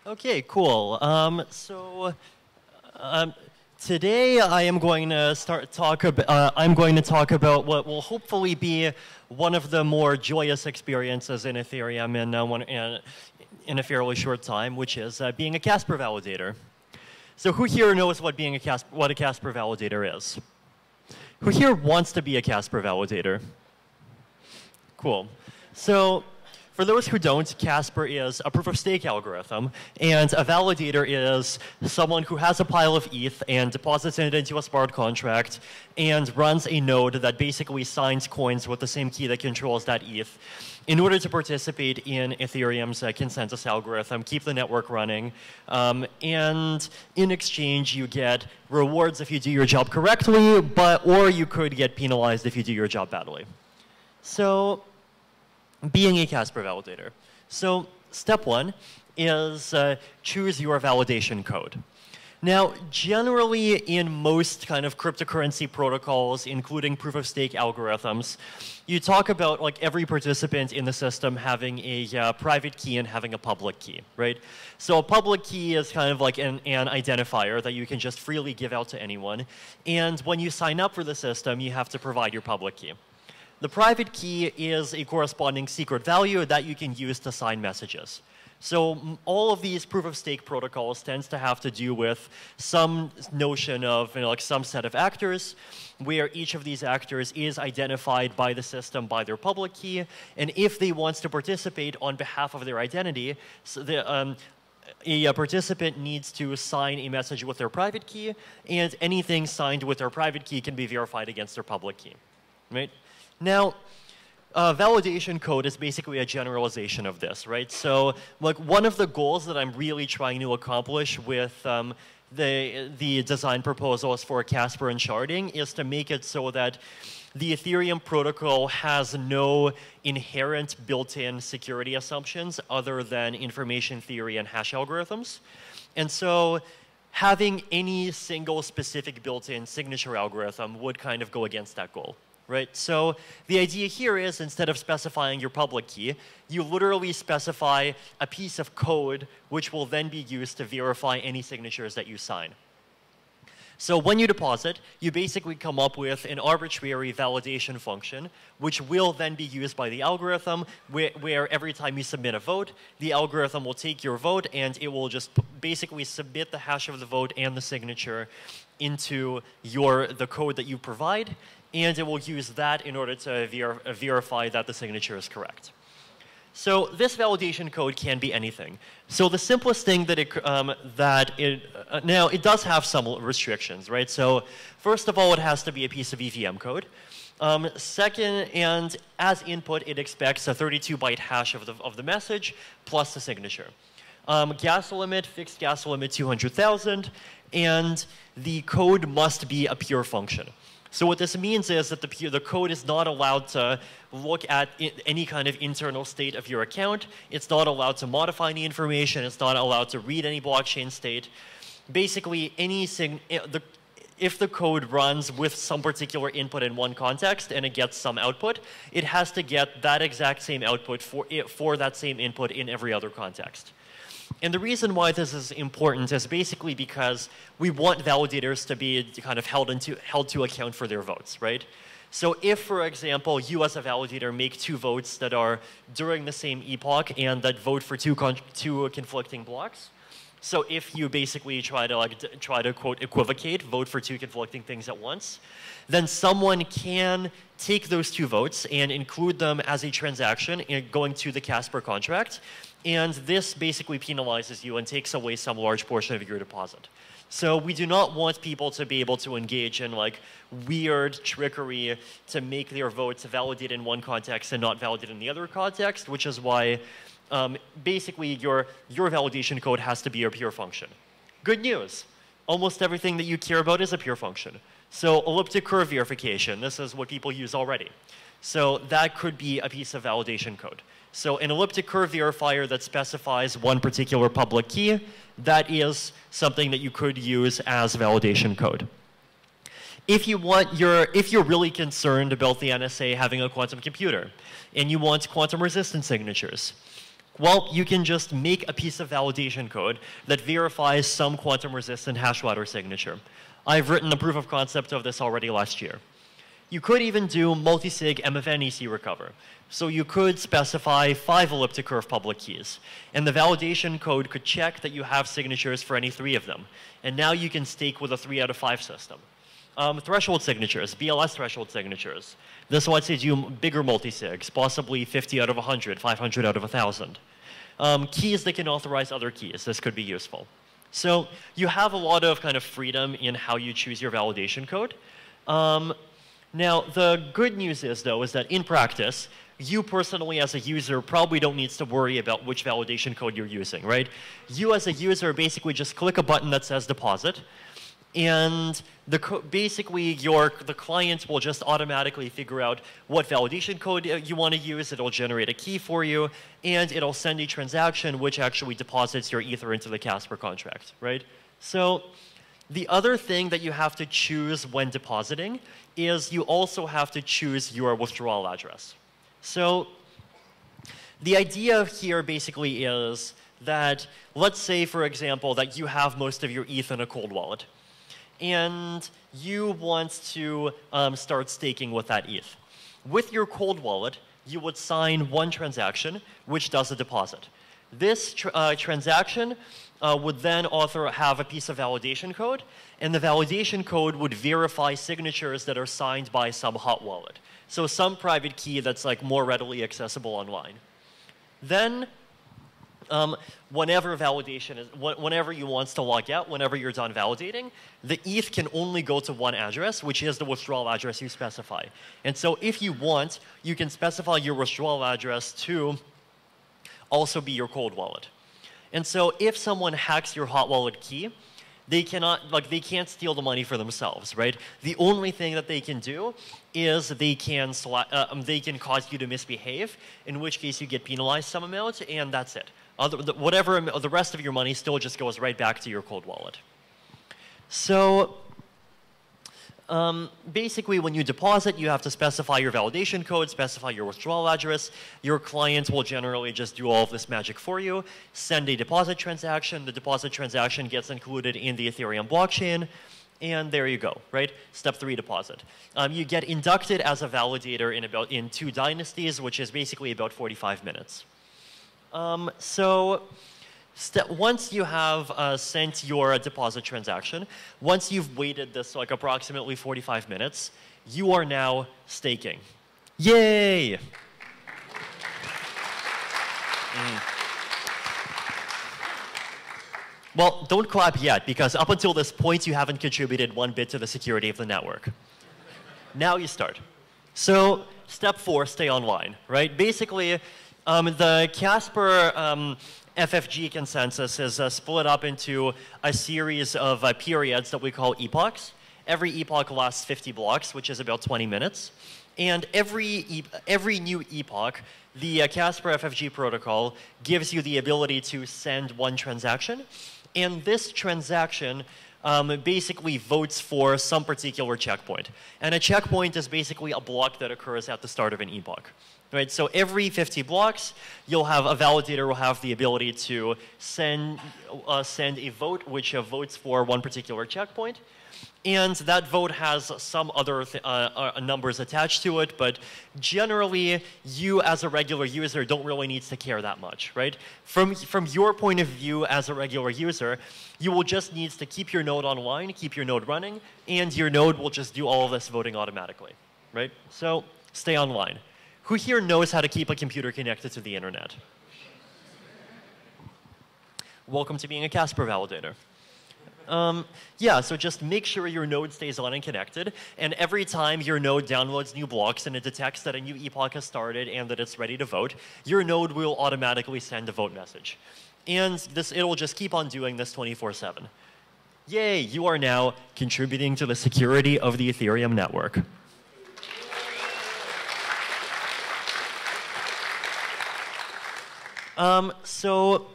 Okay, cool. Today I am going to I'm going to talk about what will hopefully be one of the more joyous experiences in Ethereum in a fairly short time, which is being a Casper validator. So who here knows what a Casper validator is? Who here wants to be a Casper validator? Cool. So for those who don't, Casper is a proof-of-stake algorithm, and a validator is someone who has a pile of ETH and deposits it into a smart contract and runs a node that basically signs coins with the same key that controls that ETH in order to participate in Ethereum's consensus algorithm, keep the network running, and in exchange you get rewards if you do your job correctly, or you could get penalized if you do your job badly. So, being a Casper validator. So step one is choose your validation code. Now, generally in most kind of cryptocurrency protocols, including proof-of-stake algorithms, you talk about like every participant in the system having a private key and having a public key, right? So a public key is kind of like an identifier that you can just freely give out to anyone. And when you sign up for the system, you have to provide your public key. The private key is a corresponding secret value that you can use to sign messages. So all of these proof-of-stake protocols tends to have to do with some notion of like some set of actors, where each of these actors is identified by the system by their public key, and if they want to participate on behalf of their identity, so a participant needs to sign a message with their private key, and anything signed with their private key can be verified against their public key, right? Now, validation code is basically a generalization of this, right? So, like, one of the goals that I'm really trying to accomplish with the design proposals for Casper and sharding is to make it so that the Ethereum protocol has no inherent built-in security assumptions other than information theory and hash algorithms. And so, having any single specific built-in signature algorithm would kind of go against that goal. Right? So the idea here is instead of specifying your public key, you literally specify a piece of code which will then be used to verify any signatures that you sign. So when you deposit, you basically come up with an arbitrary validation function, which will then be used by the algorithm, where every time you submit a vote, the algorithm will take your vote and it will just basically submit the hash of the vote and the signature into the code that you provide, and it will use that in order to verify that the signature is correct. So this validation code can be anything. So the simplest thing now it does have some restrictions, right? So first of all, it has to be a piece of EVM code. Second, and as input, it expects a 32-byte hash of the message plus the signature. Gas limit, fixed gas limit 200,000, and the code must be a pure function. So what this means is that the code is not allowed to look at any kind of internal state of your account. It's not allowed to modify any information. It's not allowed to read any blockchain state. Basically, if the code runs with some particular input in one context and it gets some output, it has to get that exact same output for that same input in every other context. And the reason why this is important is basically because we want validators to be kind of held to account for their votes, right? So if, for example, you as a validator make two votes that are during the same epoch and that vote for two conflicting blocks, so if you basically try to quote equivocate, vote for two conflicting things at once, then someone can take those two votes and include them as a transaction going to the Casper contract. And this basically penalizes you and takes away some large portion of your deposit. So we do not want people to be able to engage in like weird trickery to make their votes validate in one context and not validate in the other context, which is why basically your validation code has to be a pure function. Good news. Almost everything that you care about is a pure function. So elliptic curve verification, this is what people use already. So that could be a piece of validation code. So an elliptic curve verifier that specifies one particular public key, that is something that you could use as validation code. If you're really concerned about the NSA having a quantum computer and you want quantum resistant signatures, Well, you can just make a piece of validation code that verifies some quantum-resistant hash-ladder signature. I've written a proof of concept of this already last year. You could even do multisig M of n EC recover. So you could specify 5 elliptic curve public keys. And the validation code could check that you have signatures for any 3 of them. And now you can stake with a 3 out of 5 system. Threshold signatures, BLS threshold signatures. This lets you do bigger multisigs, possibly 50 out of 100, 500 out of 1,000. Keys that can authorize other keys. This could be useful. So you have a lot of kind of freedom in how you choose your validation code. Now, the good news is, though, is that in practice, you personally as a user probably don't need to worry about which validation code you're using, right? You as a user basically just click a button that says deposit, and basically the client will just automatically figure out what validation code you want to use. It'll generate a key for you, and it'll send a transaction which actually deposits your Ether into the Casper contract, right? So the other thing that you have to choose when depositing is you also have to choose your withdrawal address. So the idea here basically is that, let's say, for example, that you have most of your ETH in a cold wallet, and you want to start staking with that ETH. With your cold wallet, you would sign one transaction, which does a deposit. This transaction would then have a piece of validation code, and the validation code would verify signatures that are signed by some hot wallet. So some private key that's like more readily accessible online. Then, whenever you want to log out, whenever you're done validating, the ETH can only go to one address, which is the withdrawal address you specify. And so if you want, you can specify your withdrawal address to also be your cold wallet. And so if someone hacks your hot wallet key, they can't steal the money for themselves, right? The only thing that they can do is they can cause you to misbehave, in which case you get penalized some amount, and that's it. The rest of your money still just goes right back to your cold wallet. So basically, when you deposit, you have to specify your validation code, specify your withdrawal address. Your client will generally just do all of this magic for you, send a deposit transaction. The deposit transaction gets included in the Ethereum blockchain, and there you go, right? Step 3, deposit. You get inducted as a validator in 2 dynasties, which is basically about 45 minutes. Once you have sent your deposit transaction, once you've waited this like approximately 45 minutes, you are now staking. Yay! Well, don't clap yet, because up until this point, you haven't contributed 1 bit to the security of the network. Now you start. So step 4, stay online, right? Basically, the Casper FFG consensus is split up into a series of periods that we call epochs. Every epoch lasts 50 blocks, which is about 20 minutes. And every new epoch, the Casper FFG protocol gives you the ability to send one transaction. And this transaction basically votes for some particular checkpoint. And a checkpoint is basically a block that occurs at the start of an epoch. Right, so every 50 blocks, you'll have a validator will have the ability to send a vote which votes for one particular checkpoint, and that vote has some other numbers attached to it. But generally, you as a regular user don't really need to care that much, right? From your point of view as a regular user, you will just need to keep your node online, keep your node running, and your node will just do all of this voting automatically, right? So stay online. Who here knows how to keep a computer connected to the internet? Welcome to being a Casper validator. Yeah, so just make sure your node stays on and connected, and every time your node downloads new blocks and it detects that a new epoch has started and that it's ready to vote, your node will automatically send a vote message. And it'll just keep on doing this 24/7. Yay, you are now contributing to the security of the Ethereum network. So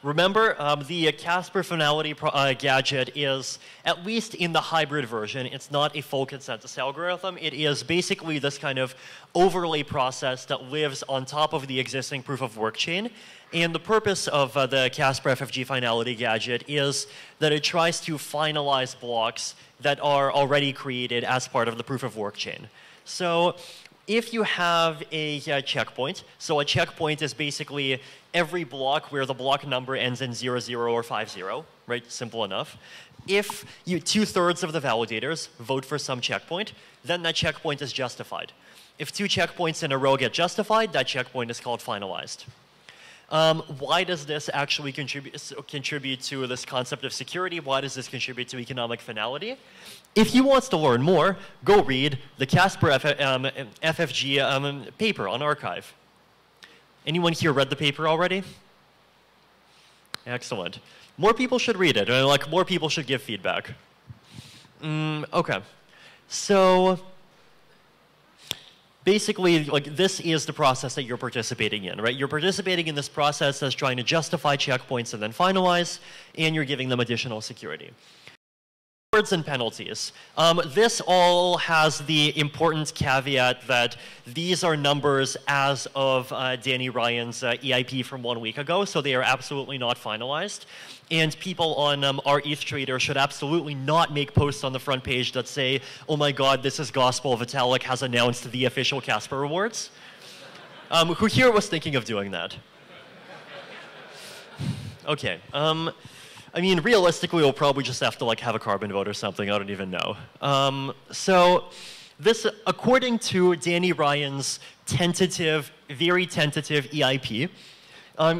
Remember, the Casper Finality gadget is, at least in the hybrid version, it's not a full consensus algorithm. It is basically this kind of overlay process that lives on top of the existing proof of work chain. And the purpose of the Casper FFG Finality gadget is that it tries to finalize blocks that are already created as part of the proof of work chain. So if you have a checkpoint, so a checkpoint is basically every block where the block number ends in 00 or 50, right? Simple enough. If 2/3 of the validators vote for some checkpoint, then that checkpoint is justified. If 2 checkpoints in a row get justified, that checkpoint is called finalized. Why does this actually contribute to this concept of security? Why does this contribute to economic finality? If you want to learn more, go read the Casper FFG paper on arXiv. Anyone here read the paper already? Excellent. More people should read it, or like more people should give feedback. Okay. So basically, like, this is the process that you're participating in, right? You're participating in this process that's trying to justify checkpoints and then finalize, and you're giving them additional security. Rewards and penalties. This all has the important caveat that these are numbers as of Danny Ryan's EIP from 1 week ago, so they are absolutely not finalized. And people on our ETH Trader should absolutely not make posts on the front page that say, oh my god, this is gospel, Vitalik has announced the official Casper rewards. Who here was thinking of doing that? Okay. I mean, realistically, we'll probably just have to like have a carbon vote or something. I don't even know. So this, according to Danny Ryan's tentative, very tentative EIP,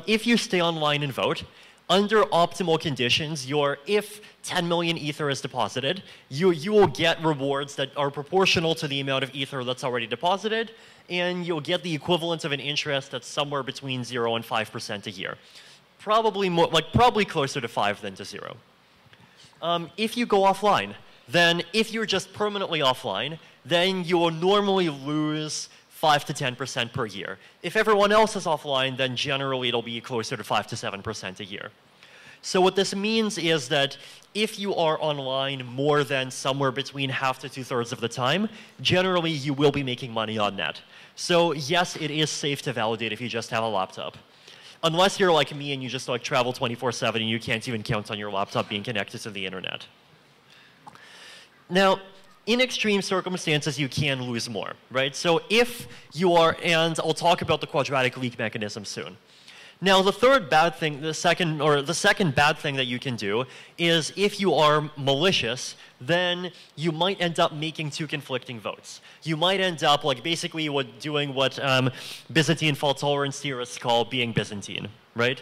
if you stay online and vote, under optimal conditions, if 10 million Ether is deposited, you will get rewards that are proportional to the amount of Ether that's already deposited, and you'll get the equivalent of an interest that's somewhere between 0 and 5% a year. Probably more, like probably closer to 5 than to 0. If you go offline, then if you're just permanently offline, then you will normally lose 5 to 10% per year. If everyone else is offline, then generally it'll be closer to 5 to 7% a year. So what this means is that if you are online more than somewhere between half to 2/3 of the time, generally you will be making money on that. So yes, it is safe to validate if you just have a laptop. Unless you're like me and you just like travel 24/7 and you can't even count on your laptop being connected to the internet. Now, in extreme circumstances, you can lose more, right? So if you are, and I'll talk about the quadratic leak mechanism soon. Now, the third bad thing, the second bad thing that you can do is if you are malicious, then you might end up making 2 conflicting votes. You might end up like basically doing what Byzantine fault tolerance theorists call being Byzantine, right?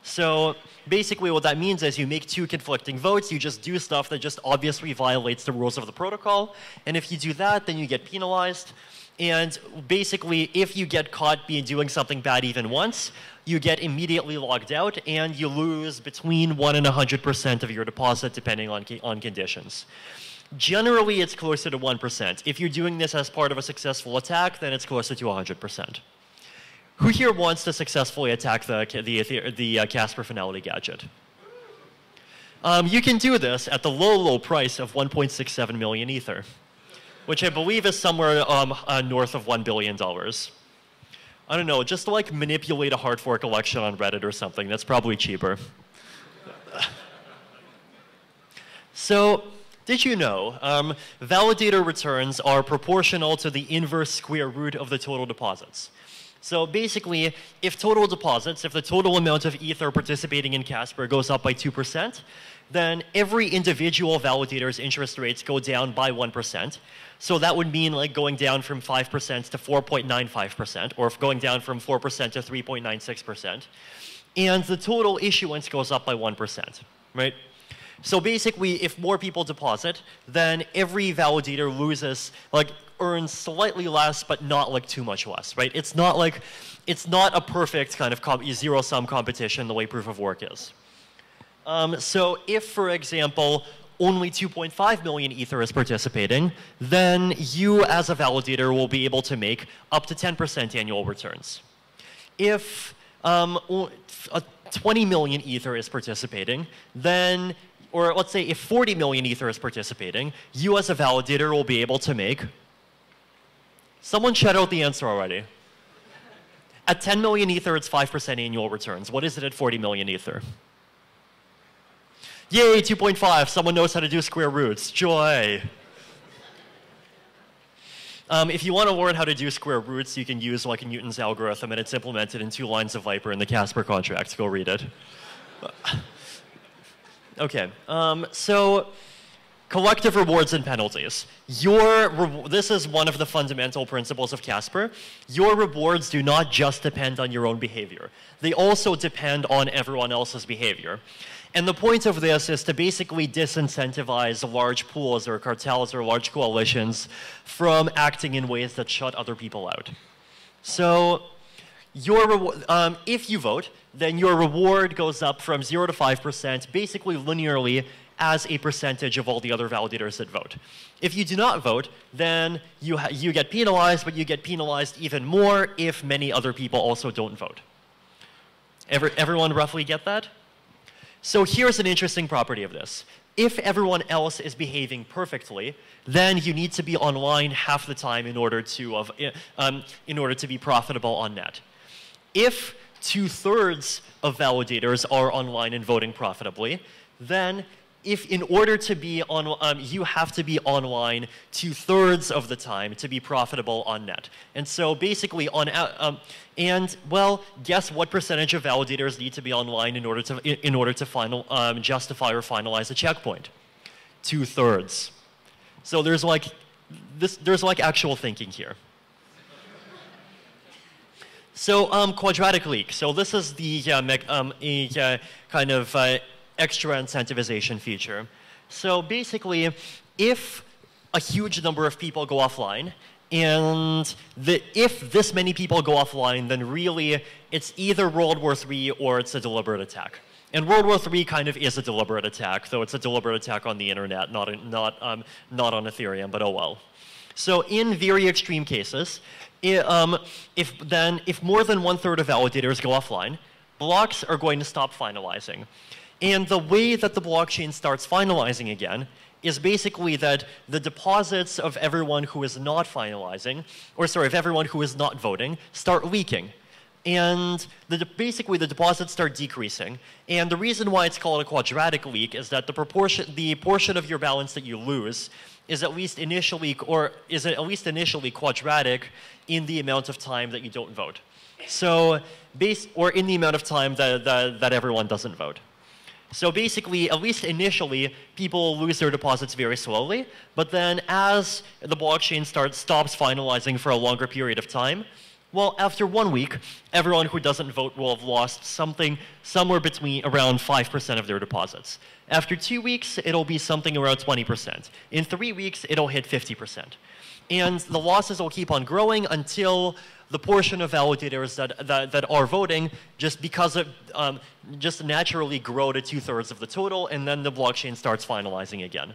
So basically what that means is you make 2 conflicting votes, you just do stuff that just obviously violates the rules of the protocol, and if you do that, then you get penalized. And basically, if you get caught doing something bad even once, you get immediately logged out, and you lose between 1 and 100% of your deposit, depending on conditions. Generally, it's closer to 1%. If you're doing this as part of a successful attack, then it's closer to 100%. Who here wants to successfully attack the Casper Finality gadget? You can do this at the low, low price of 1.67 million Ether, which I believe is somewhere north of $1 billion. I don't know, just to like manipulate a hard fork election on Reddit or something. That's probably cheaper. So, did you know validator returns are proportional to the inverse square root of the total deposits? So basically, if the total amount of Ether participating in Casper goes up by 2%, then every individual validator's interest rates go down by 1%. So that would mean like going down from 5% to 4.95%, or going down from 4% to 3.96%. And the total issuance goes up by 1%, right? So basically, if more people deposit, then every validator earns slightly less, but not like too much less, right? It's not a perfect kind of zero-sum competition the way proof of work is. So if, for example, only 2.5 million Ether is participating, then you as a validator will be able to make up to 10% annual returns. If Well, 20 million Ether is participating, then, or let's say if 40 million Ether is participating, you as a validator will be able to make, someone shout out the answer already. At 10 million Ether, it's 5% annual returns. What is it at 40 million Ether? Yay, 2.5. Someone knows how to do square roots. Joy. If you want to learn how to do square roots, you can use like Newton's algorithm, and it's implemented in 2 lines of Viper in the Casper contract. Go read it. Okay, so collective rewards and penalties. This is one of the fundamental principles of Casper. Your rewards do not just depend on your own behavior. They also depend on everyone else's behavior. And the point of this is to basically disincentivize large pools or cartels or large coalitions from acting in ways that shut other people out. So if you vote, then your reward goes up from 0 to 5%, basically linearly as a percentage of all the other validators that vote. If you do not vote, then you get penalized, but you get penalized even more if many other people also don't vote. Everyone roughly get that? So here's an interesting property of this. If everyone else is behaving perfectly, then you need to be online half the time in order to be profitable on net. If 2/3 of validators are online and voting profitably, then in order to be on, you have to be online 2/3 of the time to be profitable on net. And so basically well, guess what percentage of validators need to be online in order to justify or finalize a checkpoint? 2/3. So there's like actual thinking here. So quadratic leak. So this is the kind of extra incentivization feature. So basically, if a huge number of people go offline, and if this many people go offline, then really it's either World War III or it's a deliberate attack. And World War III kind of is a deliberate attack, though it's a deliberate attack on the internet, not on Ethereum, but oh well. So in very extreme cases, if more than 1/3 of validators go offline, blocks are going to stop finalizing. And the way that the blockchain starts finalizing again is basically that the deposits of everyone who is not finalizing, or sorry, of everyone who is not voting, start leaking. And basically the deposits start decreasing. And the reason why it's called a quadratic leak is that the portion of your balance that you lose is at least initially quadratic in the amount of time that you don't vote. So, or in the amount of time that everyone doesn't vote. So basically, at least initially, people lose their deposits very slowly, but then as the blockchain stops finalizing for a longer period of time, well, after 1 week, everyone who doesn't vote will have lost somewhere between around 5% of their deposits. After 2 weeks, it'll be something around 20%. In 3 weeks, it'll hit 50%. And the losses will keep on growing until the portion of validators that are voting just naturally grow to 2/3 of the total, and then the blockchain starts finalizing again.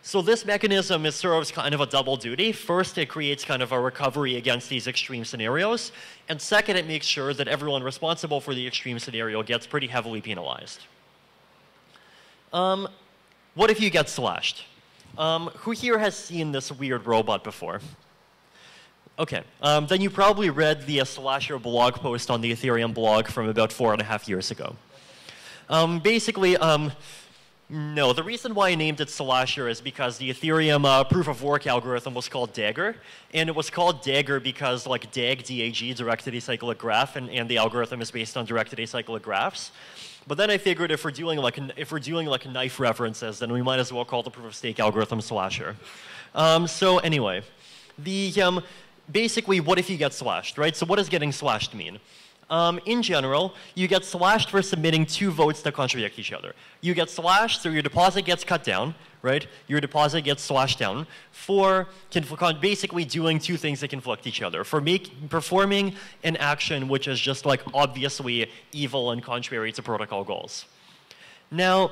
So this mechanism serves kind of a double duty. First, it creates kind of a recovery against these extreme scenarios, and second, it makes sure that everyone responsible for the extreme scenario gets pretty heavily penalized. What if you get slashed? Who here has seen this weird robot before? Okay, then you probably read the Slasher blog post on the Ethereum blog from about 4.5 years ago. Basically, no, the reason why I named it Slasher is because the Ethereum proof of work algorithm was called Dagger, and it was called Dagger because like DAG, D-A-G, directed acyclic graph, and the algorithm is based on directed acyclic graphs. But then I figured if we're doing like knife references, then we might as well call the proof of stake algorithm Slasher. So anyway, basically, what if you get slashed, right? So what does getting slashed mean? In general, you get slashed for submitting 2 votes that contradict each other. You get slashed, so your deposit gets cut down, right? Your deposit gets slashed down for basically doing 2 things that conflict each other. For performing an action which is just like obviously evil and contrary to protocol goals. Now,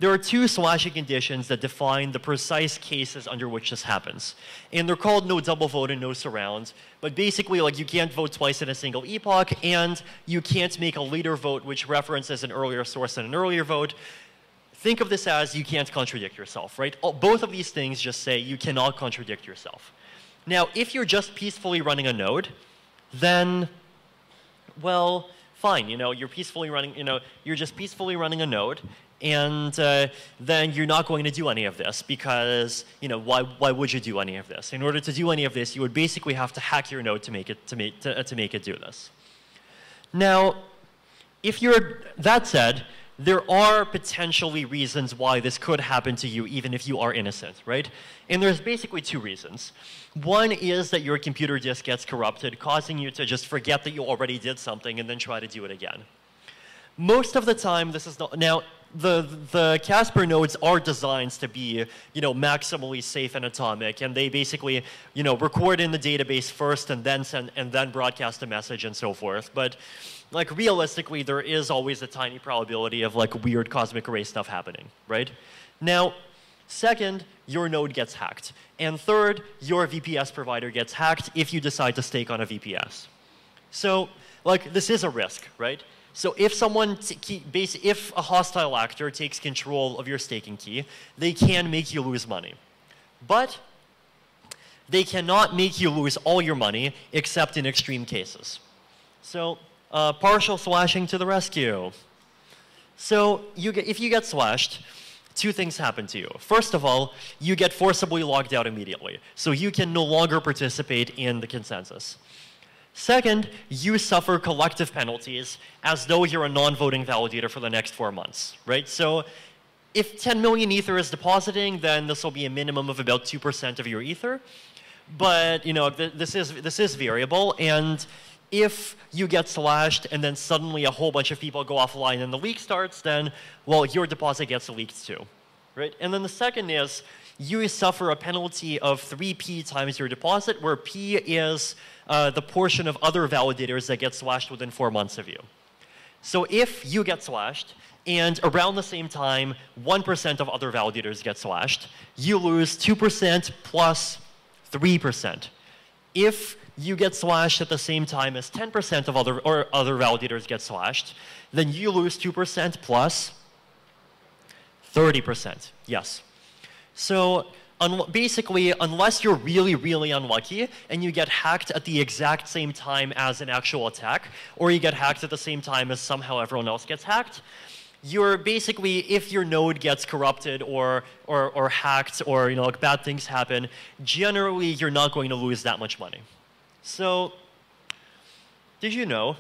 there are two slashing conditions that define the precise cases under which this happens. And they're called no double vote and no surround. But basically, like, you can't vote twice in a single epoch, and you can't make a later vote which references an earlier source and an earlier vote. Think of this as you can't contradict yourself, right? Both of these things just say you cannot contradict yourself. Now, if you're just peacefully running a node, then, well, fine. You're peacefully running, you're just peacefully running a node, and then you're not going to do any of this because, why would you do any of this? In order to do any of this, you would basically have to hack your node to make it do this. Now, that said, there are potentially reasons why this could happen to you even if you are innocent, right? And there's basically two reasons. One is that your computer disk gets corrupted, causing you to just forget that you already did something and then try to do it again. Most of the time, this is not. Now, the Casper nodes are designed to be, maximally safe and atomic, and they basically, record in the database first and then broadcast a message and so forth. But, like, realistically, there is always a tiny probability of, like, weird cosmic ray stuff happening, right? Now, second, your node gets hacked. And third, your VPS provider gets hacked if you decide to stake on a VPS. So, like, this is a risk, right? So if if a hostile actor takes control of your staking key, they can make you lose money. But they cannot make you lose all your money except in extreme cases. So partial slashing to the rescue. So if you get slashed, two things happen to you. First of all, you get forcibly logged out immediately. So you can no longer participate in the consensus. Second, you suffer collective penalties as though you're a non-voting validator for the next 4 months, right? So if 10 million ether is depositing, then this will be a minimum of about 2% of your ether. But, this is variable, and if you get slashed and then suddenly a whole bunch of people go offline and the leak starts, then, well, your deposit gets leaked too, right? And then the second is you suffer a penalty of 3p times your deposit, where p is the portion of other validators that get slashed within 4 months of you. So if you get slashed, and around the same time, 1% of other validators get slashed, you lose 2% plus 3%. If you get slashed at the same time as 10% of other validators get slashed, then you lose 2% plus 30%. Yes. So basically, unless you're really, really unlucky and you get hacked at the exact same time as an actual attack, or you get hacked at the same time as somehow everyone else gets hacked, you're basically, if your node gets corrupted or hacked or like bad things happen, generally you're not going to lose that much money. So, did you know?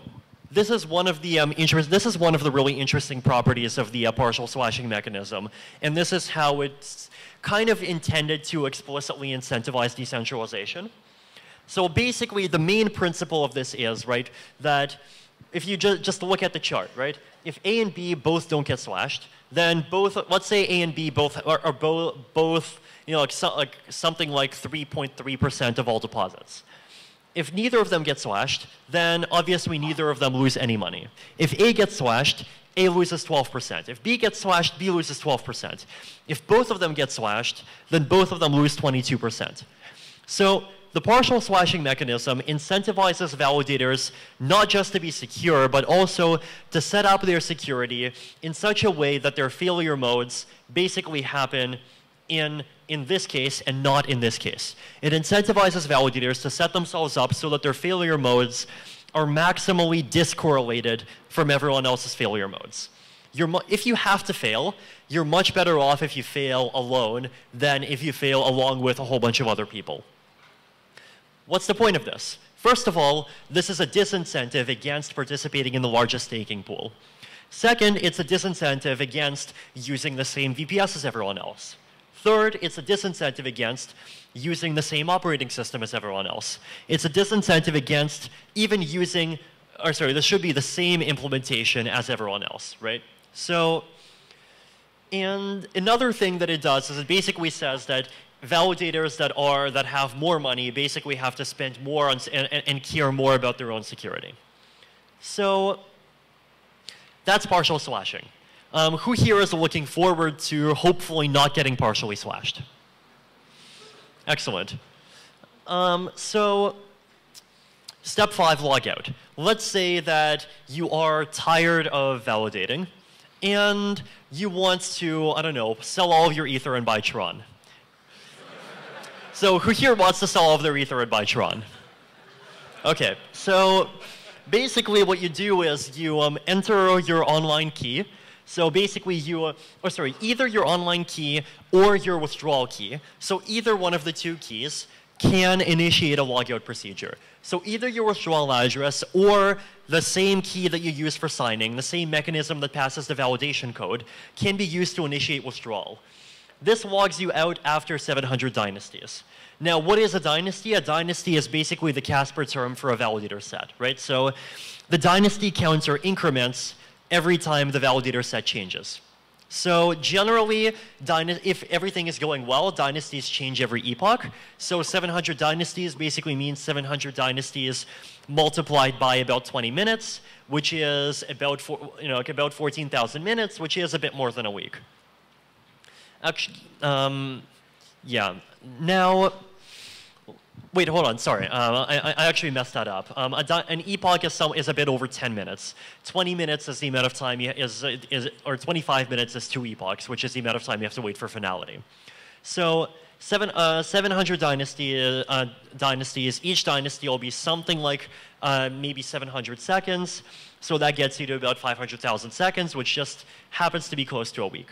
This is one of the really interesting properties of the partial slashing mechanism, and this is how it's kind of intended to explicitly incentivize decentralization. So basically, the main principle of this is, right, that if you just look at the chart, right, if A and B both don't get slashed, then both, let's say A and B both are both, something like 3.3% of all deposits. If neither of them gets slashed, then obviously neither of them lose any money. If A gets slashed, A loses 12%. If B gets slashed, B loses 12%. If both of them get slashed, then both of them lose 22%. So the partial slashing mechanism incentivizes validators not just to be secure, but also to set up their security in such a way that their failure modes basically happen in this case and not in this case. It incentivizes validators to set themselves up so that their failure modes are maximally discorrelated from everyone else's failure modes. If you have to fail, you're much better off if you fail alone than if you fail along with a whole bunch of other people. What's the point of this? First of all, this is a disincentive against participating in the largest staking pool. Second, it's a disincentive against using the same VPS as everyone else. Third, it's a disincentive against using the same operating system as everyone else. It's a disincentive against even using, or sorry, this should be the same implementation as everyone else, right? So, and another thing that it does is it basically says that validators that have more money basically have to spend more on, and care more about their own security. So, that's partial slashing. Who here is looking forward to hopefully not getting partially slashed? Excellent. So step 5, log out. Let's say that you are tired of validating and you want to, I don't know, sell all of your Ether and buy Tron. So who here wants to sell all of their Ether and buy Tron? Okay, so basically what you do is you enter your online key. So basically either your online key or your withdrawal key. So either one of the two keys can initiate a logout procedure. So either your withdrawal address or the same key that you use for signing, the same mechanism that passes the validation code, can be used to initiate withdrawal. This logs you out after 700 dynasties. Now, what is a dynasty? A dynasty is basically the Casper term for a validator set, right? So the dynasty counter increments every time the validator set changes. So generally, if everything is going well, dynasties change every epoch. So 700 dynasties basically means 700 dynasties multiplied by about 20 minutes, which is about, about 14,000 minutes, which is a bit more than a week. Actually, yeah. Now, wait, hold on, sorry. I actually messed that up. An epoch is a bit over 10 minutes. 20 minutes is the amount of time or 25 minutes is 2 epochs, which is the amount of time you have to wait for finality. So 700 dynasties, each dynasty will be something like maybe 700 seconds. So that gets you to about 500,000 seconds, which just happens to be close to a week.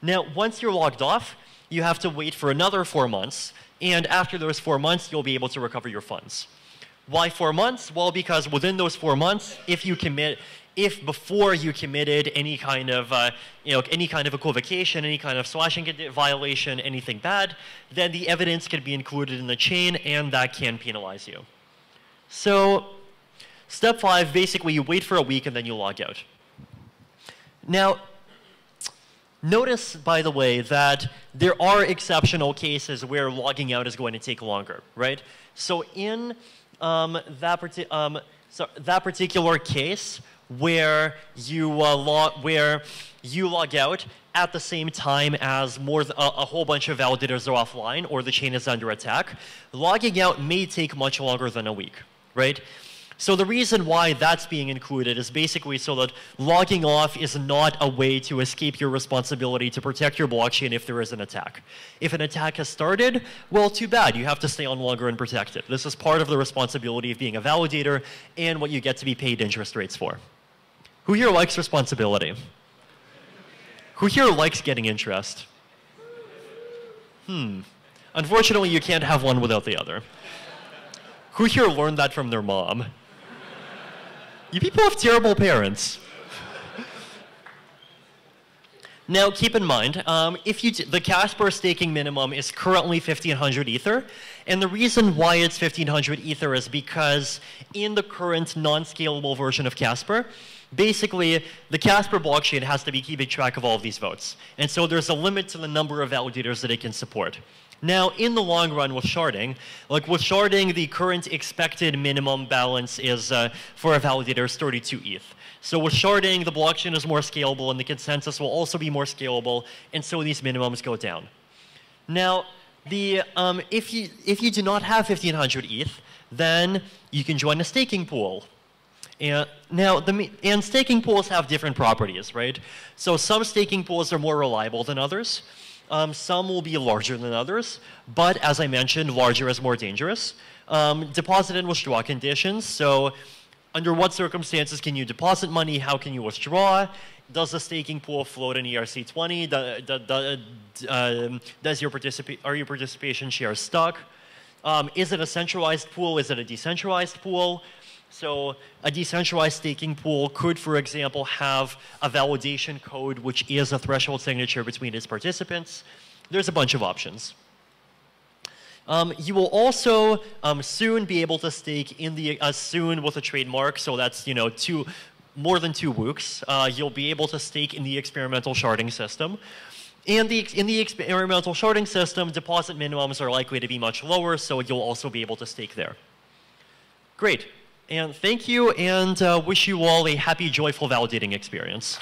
Now, once you're logged off, you have to wait for another 4 months. And after those 4 months, you'll be able to recover your funds. Why 4 months? Well, because within those 4 months, if before you committed any kind of equivocation, any kind of slashing violation, anything bad, then the evidence can be included in the chain, and that can penalize you. So, step 5, basically, you wait for a week and then you log out. Now, notice, by the way, that there are exceptional cases where logging out is going to take longer, right? So in that particular case where you log out at the same time as a whole bunch of validators are offline or the chain is under attack, logging out may take much longer than a week, right? So the reason why that's being included is basically so that logging off is not a way to escape your responsibility to protect your blockchain if there is an attack. If an attack has started, well, too bad. You have to stay on longer and protect it. This is part of the responsibility of being a validator and what you get to be paid interest rates for. Who here likes responsibility? Who here likes getting interest? Unfortunately, you can't have one without the other. Who here learned that from their mom? You people have terrible parents. Now, keep in mind, the Casper staking minimum is currently 1,500 Ether, and the reason why it's 1,500 Ether is because in the current non-scalable version of Casper, basically, the Casper blockchain has to be keeping track of all of these votes, and so there's a limit to the number of validators that it can support. Now, in the long run with sharding, the current expected minimum balance is, for a validator, is 32 ETH. So with sharding, the blockchain is more scalable and the consensus will also be more scalable, and so these minimums go down. Now, if you do not have 1,500 ETH, then you can join a staking pool. And staking pools have different properties, right? So some staking pools are more reliable than others. Some will be larger than others, but as I mentioned, larger is more dangerous. Deposit and withdraw conditions. So under what circumstances can you deposit money? How can you withdraw? Does the staking pool float in ERC20? Are your participation shares stuck? Is it a centralized pool? Is it a decentralized pool? So a decentralized staking pool could, for example, have a validation code which is a threshold signature between its participants. There's a bunch of options. You will also soon be able to stake in the soon with a trademark, so that's more than 2 weeks. You'll be able to stake in the experimental sharding system. And in the experimental sharding system, deposit minimums are likely to be much lower, so you'll also be able to stake there. Great. And thank you, and wish you all a happy, joyful validating experience.